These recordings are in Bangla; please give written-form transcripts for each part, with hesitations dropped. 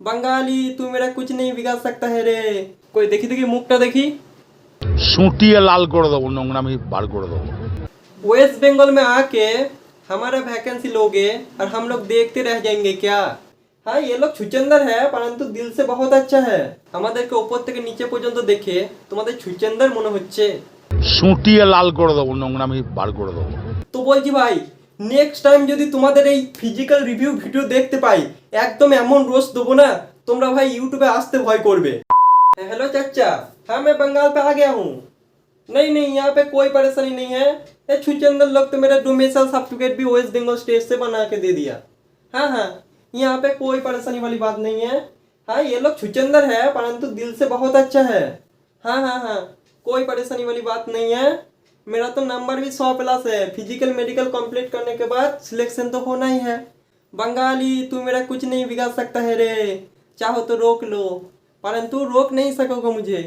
बंगाली तू मेरा कुछ नहीं बिगाड़ सकता है रे। कोई देखी देखी मुखटा देखी। सूटिए लाल कर देबो, নোংরামি বার করে দেবো। वेस्ट बंगाल में आके हमारा वैकेंसी लोगे और हम लोग देखते रह जाएंगे क्या? हाँ ये लोग छुचंदर है परंतु दिल से बहुत अच्छा है। আমাদেরকে উপর থেকে নিচে পর্যন্ত দেখে তোমাদের ছুচंदर মনে হচ্ছে। सूटिए लाल করে দেবো, নোংরামি বার করে দেবো। তো বলছি ভাই নেক্সট টাইম যদি তোমাদের এই ফিজিক্যাল রিভিউ ভিডিও দেখতে পাই একদম এমন রোস্ট দেবো ना তোমরা ভাই ইউটিউবে আসতে ভয় করবে। हेलो चाचा, हाँ मैं बंगाल पे आ गया हूँ। नहीं नहीं यहाँ पे कोई परेशानी नहीं है। ये छुचंदर लोग तो मेरा डोमेसाइल सर्टिफिकेट भी वेस्ट बंगाल स्टेट से बना के दे दिया। हाँ हाँ यहाँ पे कोई परेशानी वाली बात नहीं है। हाँ ये लोग छुचंदर है परंतु दिल से बहुत अच्छा है। हाँ हाँ हाँ कोई परेशानी वाली बात नहीं है। मेरा तो नंबर भी 100+ है। फिजिकल मेडिकल कंप्लीट करने के बाद सिलेक्शन तो होना ही है। बंगाली तू मेरा कुछ नहीं बिगाड़ सकता है रे। चाहो तो रोक लो परंतु रोक नहीं सकोगे मुझे।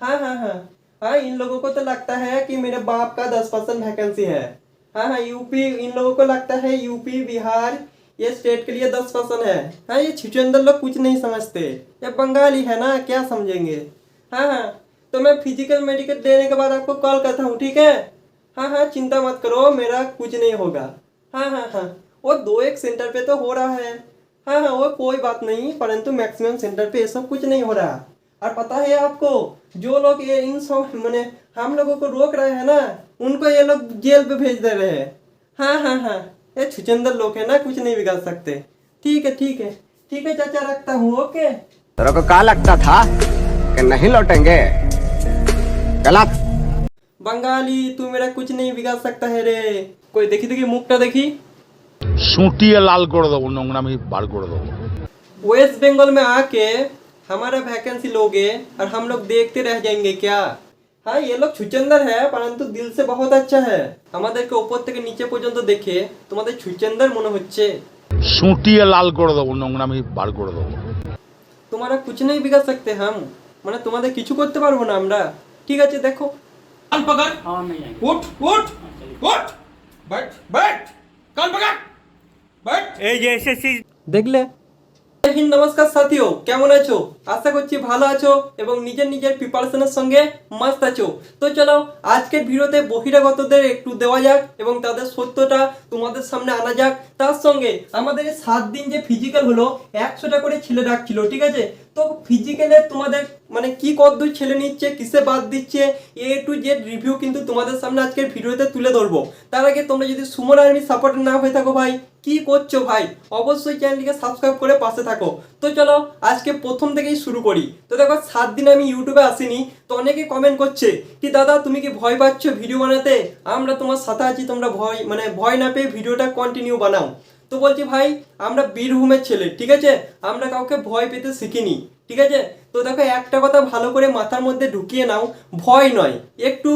हाँ हाँ हाँ हाँ इन लोगों को तो लगता है कि मेरे बाप का 10% वैकेंसी है। हाँ हाँ यूपी, इन लोगों को लगता है यूपी बिहार ये स्टेट के लिए 10% है। हाँ ये छुचंदर लोग कुछ नहीं समझते। ये बंगाली है ना क्या समझेंगे। हाँ हाँ तो मैं फिजिकल मेडिकल देने के बाद आपको कॉल करता हूँ ठीक है। हाँ हाँ चिंता मत करो मेरा कुछ नहीं होगा। हाँ हाँ हाँ वो 2-1 सेंटर पे तो हो रहा है। हाँ हाँ वो कोई बात नहीं परंतु मैक्सिमम सेंटर पे ये सब कुछ नहीं हो रहा। और पता है आपको जो लोग ये इन सब मैंने हम लोगों को रोक रहे हैं ना उनको ये लोग जेल पे भेज दे रहे हैं। हाँ हाँ हाँ ये छुचंदर लोग है ना कुछ नहीं बिगाड़ सकते। ठीक है ठीक है ठीक है चाचा रखता हूँ ओके। तेरे को क्या लगता था कि नहीं लौटेंगे? गलत। बंगाली तू मेरा कुछ नहीं बिगाड़ सकता है रे। कोई देखी देखी मुखटा देखी। सूटिए लाल করে দেবো, নোংরামি বার করে দেবো। वेस्ट बंगाल में आके हमारा वैकेंसी लोगे और हम लोग देखते रह जाएंगे क्या? हाँ ये लोग छुचंदर है परंतु दिल से बहुत अच्छा है। আমাদেরকে উপর থেকে নিচে পর্যন্ত দেখে তোমাদের ছুচंदर মনে হচ্ছে। सूटिए लाल করে দেবো, নোংরামি বার করে দেবো। तुम्हारा कुछ नहीं बिगाड़ सकते हम মানে তোমাদের কিছু করতে পারবো না আমরা। ঠিক আছে দেখো कान पकड़। हाँ नहीं आएंगे। उठ उठ उठ बैठ बैठ कान पकड़ बैठ। ए जैसे चीज দেখলে। হিন্দ নমস্কার সাথীও কেমন আছো? আশা করছি ভালো আছো এবং নিজের নিজের প্রিপারেশনের সঙ্গে মস্ত আছো। তো চলো আজকের ভিডিওতে বহিরাগতদের একটু দেওয়া যাক এবং তাদের সত্যটা তোমাদের সামনে আনা যাক। তার সঙ্গে আমাদের 7 দিন যে ফিজিক্যাল হলো 100টা করে ছেলে ডাকছিল ঠিক আছে। তো ফিজিক্যালে তোমাদের মানে কি কতদূর ছেলে নিচ্ছে কিসে বাদ দিচ্ছে A to Z রিভিউ কিন্তু তোমাদের সামনে আজকের ভিডিওতে তুলে ধরবো। তার আগে তোমরা যদি সুমন আর্মি সাপোর্টার না হয়ে থাকো ভাই কি করছো ভাই অবশ্যই চ্যানেলটিকে সাবস্ক্রাইব করে পাশে থাকো। তো চলো আজকে প্রথম থেকেই শুরু করি। তো দেখো 7 দিন আমি ইউটিউবে আসিনি তো অনেকে কমেন্ট করছে কি দাদা তুমি কি ভয় পাচ্ছ ভিডিও বানাতে? আমরা তোমার সাথে আছি, তোমরা ভয় না পেয়ে ভিডিওটা কন্টিনিউ বানাও। তো বলছি ভাই আমরা বীরভূমের ছেলে ঠিক আছে, আমরা কাউকে ভয় পেতে শিখিনি ঠিক আছে। তো দেখো একটা কথা ভালো করে মাথার মধ্যে ঢুকিয়ে নাও, ভয় নয় একটু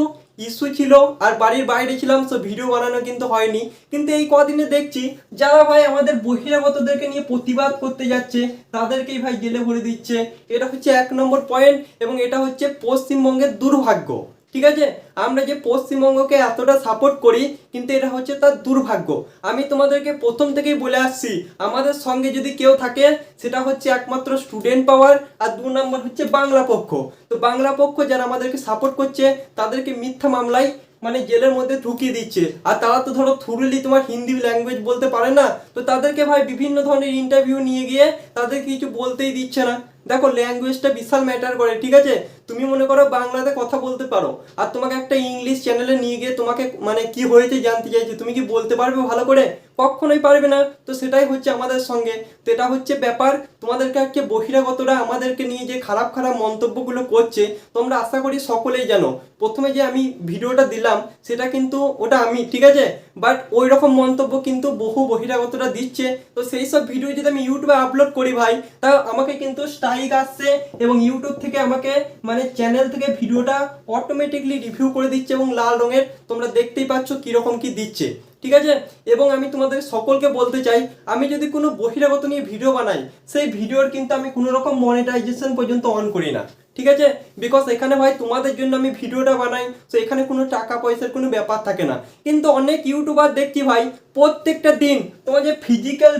ইস্যু ছিল আর বাড়ির বাইরে ছিলাম তো ভিডিও বানানো কিন্তু হয়নি। কিন্তু এই কদিনে দেখছি যারা ভাই আমাদের বহিরাগতদেরকে নিয়ে প্রতিবাদ করতে যাচ্ছে তাদেরকেই ভাই জেলে ভরে দিচ্ছে। এটা হচ্ছে 1 নম্বর পয়েন্ট এবং এটা হচ্ছে পশ্চিমবঙ্গের দুর্ভাগ্য ঠিক আছে। আমরা যে পশ্চিমবঙ্গকে এতটা সাপোর্ট করি কিন্তু এটা হচ্ছে তার দুর্ভাগ্য। আমি তোমাদেরকে প্রথম থেকেই বলে আসছি আমাদের সঙ্গে যদি কেউ থাকে সেটা হচ্ছে একমাত্র স্টুডেন্ট পাওয়ার আর 2 নম্বর হচ্ছে বাংলা পক্ষ। তো বাংলা পক্ষ যারা আমাদেরকে সাপোর্ট করছে তাদেরকে মিথ্যা মামলায় মানে জেলের মধ্যে ঢুকিয়ে দিচ্ছে। আর তারা তো ধরো থ্রুলি তোমার হিন্দি ল্যাঙ্গুয়েজ বলতে পারে না তো তাদেরকে ভাই বিভিন্ন ধরনের ইন্টারভিউ নিয়ে গিয়ে তাদেরকে কিছু বলতেই দিচ্ছে না। দেখো ল্যাঙ্গুয়েজটা বিশাল ম্যাটার করে ঠিক আছে। তুমি মনে করো বাংলাতে কথা বলতে পারো আর তোমাকে একটা ইংলিশ চ্যানেলে নিয়ে গিয়ে তোমাকে মানে কি হয়েছে জানতে চাইছে, তুমি কি বলতে পারবে ভালো করে? কখনোই পারবে না। তো সেটাই হচ্ছে আমাদের সঙ্গে। তো এটা হচ্ছে ব্যাপার। তোমাদেরকে আজকে বহিরাগতরা আমাদেরকে নিয়ে যে খারাপ খারাপ মন্তব্যগুলো করছে তোমরা আশা করি সকলেই জানো। প্রথমে যে আমি ভিডিওটা দিলাম সেটা কিন্তু ওটা আমি ঠিক আছে, বাট ওই রকম মন্তব্য কিন্তু বহু বহিরাগতরা দিচ্ছে। তো সেই সব ভিডিও যদি আমি ইউটিউবে আপলোড করি ভাই তা আমাকে কিন্তু স্ট্রাইক আসছে এবং ইউটিউব থেকে আমাকে মানে চ্যানেল থেকে ভিডিওটা অটোমেটিকলি রিভিউ করে দিচ্ছে এবং লাল রঙের তোমরা দেখতেই পাচ্ছ কীরকম কি দিচ্ছে ঠিক আছে। এবং আমি তোমাদের সকলকে বলতে চাই আমি যদি কোনো বহিরাগত নিয়ে ভিডিও বানাই সেই ভিডিওর কিন্তু আমি কোনো রকম মনিটাইজেশন পর্যন্ত অন করি না ঠিক আছে, বিকজ এখানে ভাই তোমাদের জন্য আমি ভিডিওটা বানাই, তো এখানে কোনো টাকা পয়সার কোনো ব্যাপার থাকে না। কিন্তু অনেক ইউটিউবার দেখছি ভাই প্রত্যেকটা দিন তোমার যে ফিজিক্যাল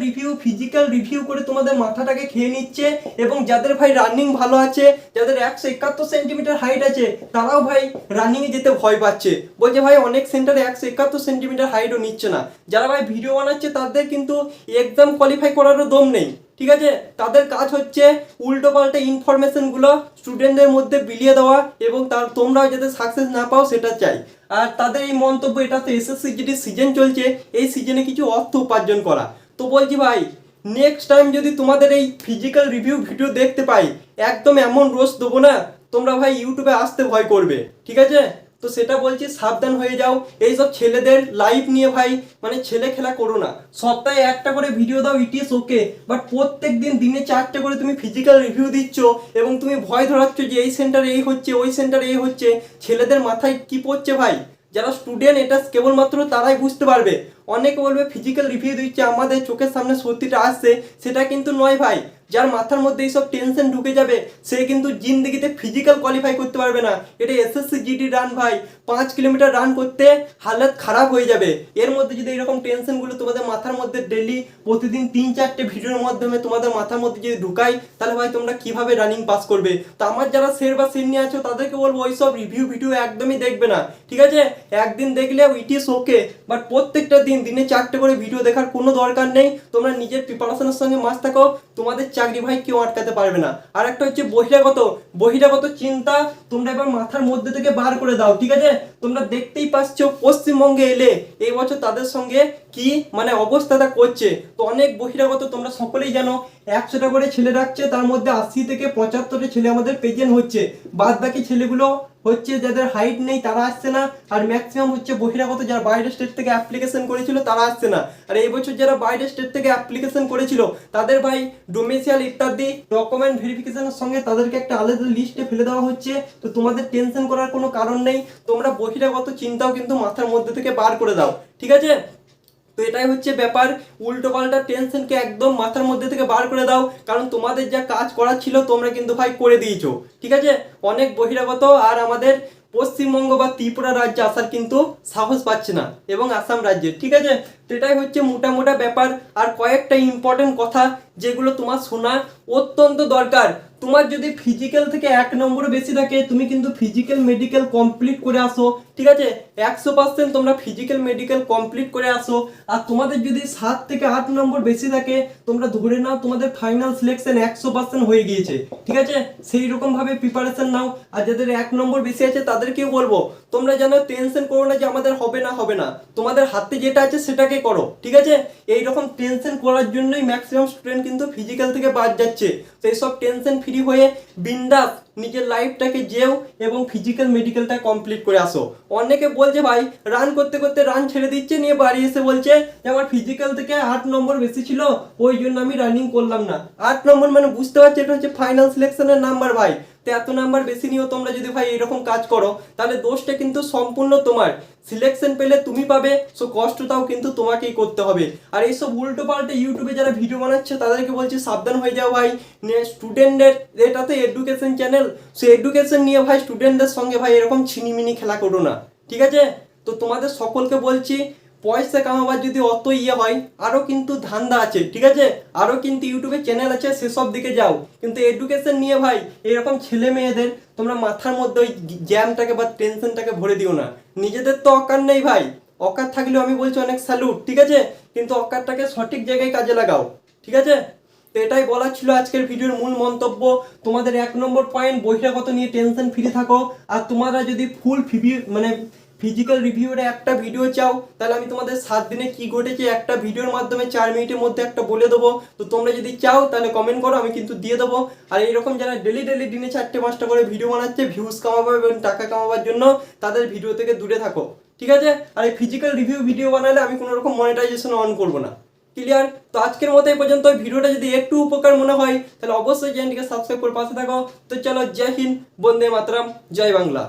রিভিউ করে তোমাদের মাথাটাকে খেয়ে নিচ্ছে, এবং যাদের ভাই রানিং ভালো আছে, যাদের 171 সেন্টিমিটার হাইট আছে, তারাও ভাই রানিংয়ে যেতে ভয় পাচ্ছে, বলছে ভাই অনেক সেন্টারে 171 সেন্টিমিটার হাইটও নিচ্ছে না। যারা ভাই ভিডিও বানাচ্ছে তাদের কিন্তু এক্সাম কোয়ালিফাই করারও দম নেই, ঠিক আছে। তাদের কাজ হচ্ছে উল্টো পাল্টা ইনফরমেশনগুলো স্টুডেন্টদের মধ্যে বিলিয়ে দেওয়া, এবং তোমরাও যাতে সাকসেস না পাও সেটা চাই। আর তাদের এই মন্তব্য, এটা তো এসএসসি জিডি সিজন চলছে, এই সিজনে কিছু অর্থ উপার্জন করা। তো বলছি ভাই নেক্সট টাইম যদি তোমাদের এই ফিজিক্যাল রিভিউ ভিডিও দেখতে পাই, একদম এমন রোজ দেবো না তোমরা ভাই ইউটিউবে আসতে ভয় করবে, ঠিক আছে। তো সেটা বলছি সাবধান হয়ে যাও এইসব ছেলেদের লাইফ নিয়ে ভাই, মানে ছেলে খেলা করো না। সপ্তাহে একটা করে ভিডিও দাও, ইট ইজ ওকে, বাট প্রত্যেক দিন দিনে 4টে করে তুমি ফিজিক্যাল রিভিউ দিচ্ছ এবং তুমি ভয় ধরাচ্ছ যে এই সেন্টারে এই হচ্ছে, ওই সেন্টারে এই হচ্ছে। ছেলেদের মাথায় কি পড়ছে ভাই? যারা স্টুডেন্ট এটা কেবলমাত্র তারাই বুঝতে পারবে। অনেকে বলবে ফিজিক্যাল রিভিউ দিচ্ছে, আমাদের চোখের সামনে সত্যিটা আসছে, সেটা কিন্তু নয় ভাই। যার মাথার মধ্যে এইসব টেনশন ঢুকে যাবে সে কিন্তু জিন্দগিতে ফিজিক্যাল কোয়ালিফাই করতে পারবে না। এটা এসএসসি জিডি রান ভাই, 5 কিলোমিটার রান করতে হালত খারাপ হয়ে যাবে। এর মধ্যে যদি এরকম টেনশনগুলো তোমাদের মাথার মধ্যে ডেলি প্রতিদিন 3-4টে ভিডিওর মাধ্যমে তোমাদের মাথার মধ্যে যদি ঢুকাই, তাহলে ভাই তোমরা কিভাবে রানিং পাস করবে? তো আমার যারা সের বা সিনিয়র আছো তাদেরকে বলবো ওইসব রিভিউ ভিডিও একদমই দেখবে না, ঠিক আছে। একদিন দেখলে ইট ইজ ওকে, বাট প্রত্যেকটা দিনে 4টে করে ভিডিও দেখার কোনো দরকার নেই। তোমরা নিজের প্রিপারেশনের সঙ্গে মাস থাকো, তোমাদের চাকরি ভাই কেউ আটকাতে পারবে না। আর একটা হচ্ছে বহিরাগত চিন্তা তোমরা এবার মাথার মধ্যে থেকে বার করে দাও, ঠিক আছে। তোমরা দেখতেই পাচ্ছ পশ্চিমবঙ্গে এলে এই বছর তাদের সঙ্গে কি মানে অবস্থাটা করছে। তো অনেক বহিরাগত তোমরা সকলেই জানো, 100টা করে ছেলে রাখছে, তার মধ্যে 80 থেকে 75টা ছেলে আমাদের প্রেজেন্ট হচ্ছে, বাদ বাকি ছেলেগুলো হচ্ছে যাদের হাইট নেই তারা আসছে না, আর ম্যাক্সিমাম হচ্ছে বহিরাগত যারা বাইরের স্টেট থেকে অ্যাপ্লিকেশন করেছিল তারা আসছে না। আর এই বছর যারা বাইরের স্টেট থেকে অ্যাপ্লিকেশন করেছিল তাদের ভাই ডোমেসিয়াল ইত্যাদি ডকুমেন্ট ভেরিফিকেশনের সঙ্গে তাদেরকে একটা আলাদা লিস্টে ফেলে দেওয়া হচ্ছে। তো তোমাদের টেনশন করার কোনো কারণ নেই, তোমরা বহিরাগত চিন্তাও কিন্তু মাথার মধ্যে থেকে বার করে দাও, ঠিক আছে। তো এটাই হচ্ছে ব্যাপার, উল্টো পাল্টা টেনশনকে একদম মাথার মধ্যে থেকে বার করে দাও, কারণ তোমাদের যা কাজ করার ছিল তোমরা কিন্তু ভাই করে দিয়েছো, ঠিক আছে। অনেক বহিরাগত আর আমাদের পশ্চিমবঙ্গ বা ত্রিপুরা রাজ্যে আসার কিন্তু সাহস পাচ্ছে না, এবং আসাম রাজ্যে, ঠিক আছে। তো এটাই হচ্ছে মোটা ব্যাপার। আর কয়েকটা ইম্পর্টেন্ট কথা যেগুলো তোমার শোনা অত্যন্ত দরকার। তোমার যদি ফিজিক্যাল থেকে 1 নম্বর বেশি থাকে, তুমি কিন্তু ফিজিক্যাল মেডিকেল কমপ্লিট করে আসো, ঠিক আছে। 100% তোমরা ফিজিক্যাল মেডিকেল কমপ্লিট করে আসো। আর তোমাদের যদি 7 থেকে 8 নম্বর বেশি থাকে, তোমরা ধরে নাও তোমাদের ফাইনাল সিলেকশন 100% হয়ে গিয়েছে, ঠিক আছে। সেই রকম ভাবে প্রিপারেশন নাও। আর যাদের 1 নম্বর বেশি আছে তাদেরকেও বলবো তোমরা যেন টেনশন করো না যে আমাদের হবে না, তোমাদের হাতে যেটা আছে সেটাকে করো, ঠিক আছে। এই রকম টেনশন করার জন্যই ম্যাক্সিমাম স্টুডেন্ট কিন্তু ফিজিক্যাল থেকে বাদ যাচ্ছে। তো এইসব টেনশন ফ্রি হয়ে বিন্দাস নিজের লাইফটাকে যেও এবং ফিজিক্যাল মেডিকেলটা কমপ্লিট করে আসো। অনেকে বলছে ভাই রান করতে করতে রান ছেড়ে দিচ্ছে, নিয়ে বাড়ি এসে বলছে যে আমার ফিজিক্যাল থেকে 8 নম্বর বেশি ছিল ওই জন্য আমি রানিং করলাম না। 8 নম্বর মানে বুঝতে পারছি এটা হচ্ছে ফাইনাল সিলেকশনের নাম্বার ভাই। তো এত নাম্বার বেশি নিয়েও তোমরা যদি ভাই এরকম কাজ করো, তাহলে দোষটা কিন্তু সম্পূর্ণ তোমার। সিলেকশন পেলে তুমি পাবে, সো কষ্টটাও কিন্তু তোমাকেই করতে হবে। আর এইসব উল্টো পাল্টে ইউটিউবে যারা ভিডিও বানাচ্ছে তাদেরকে বলছি সাবধান হয়ে যাও ভাই। স্টুডেন্টদের এটা তো এডুকেশন চ্যানেল, সো এডুকেশন নিয়ে ভাই স্টুডেন্টদের সঙ্গে ভাই এরকম ছিনিমিনি খেলা করো না, ঠিক আছে। তো তোমাদের সকলকে বলছি পয়সা কামাবার যদি অত হয়, আরও কিন্তু ধান্দা আছে, ঠিক আছে। আরও কিন্তু ইউটিউবে চ্যানেল আছে, সেসব দিকে যাও। কিন্তু এডুকেশন নিয়ে ভাই এরকম ছেলে মেয়েদের তোমরা মাথার মধ্যে ওই জ্যামটাকে বা টেনশনটাকে ভরে দিও না। নিজেদের তো অকার নেই ভাই, অকার থাকলেও আমি বলছি অনেক স্যালুট, ঠিক আছে। কিন্তু অকারটাকে সঠিক জায়গায় কাজে লাগাও, ঠিক আছে। তো এটাই বলার ছিল আজকের ভিডিওর মূল মন্তব্য। তোমাদের 1 নম্বর পয়েন্ট বহিরাগত নিয়ে টেনশন ফ্রি থাকো। আর তোমরা যদি ফুল ফিজিক্যাল রিভিউর একটা ভিডিও চাও, তাহলে আমি তোমাদের 7 দিনে কি ঘটেছে একটা ভিডিওর মাধ্যমে 4 মিনিটের মধ্যে একটা বলে দেবো। তো তোমরা যদি চাও তাহলে কমেন্ট করো, আমি কিন্তু দিয়ে দেবো। আর এইরকম যারা ডেলি দিনে 4-5টা করে ভিডিও বানাচ্ছে ভিউজ কামাবে এবং টাকা কামাবার জন্য, তাদের ভিডিও থেকে দূরে থাকো, ঠিক আছে। আর এই ফিজিক্যাল রিভিউ ভিডিও বানালে আমি কোনো রকম মনিটাইজেশন অন করবো না, ক্লিয়ার। তো আজকের মতো এই পর্যন্ত। ভিডিওটা যদি একটু উপকার মনে হয় তাহলে অবশ্যই চ্যানেলটিকে সাবস্ক্রাইব করে পাশে থাকো। তো চলো, জয় হিন্দ, বন্দে মাতরম, জয় বাংলা।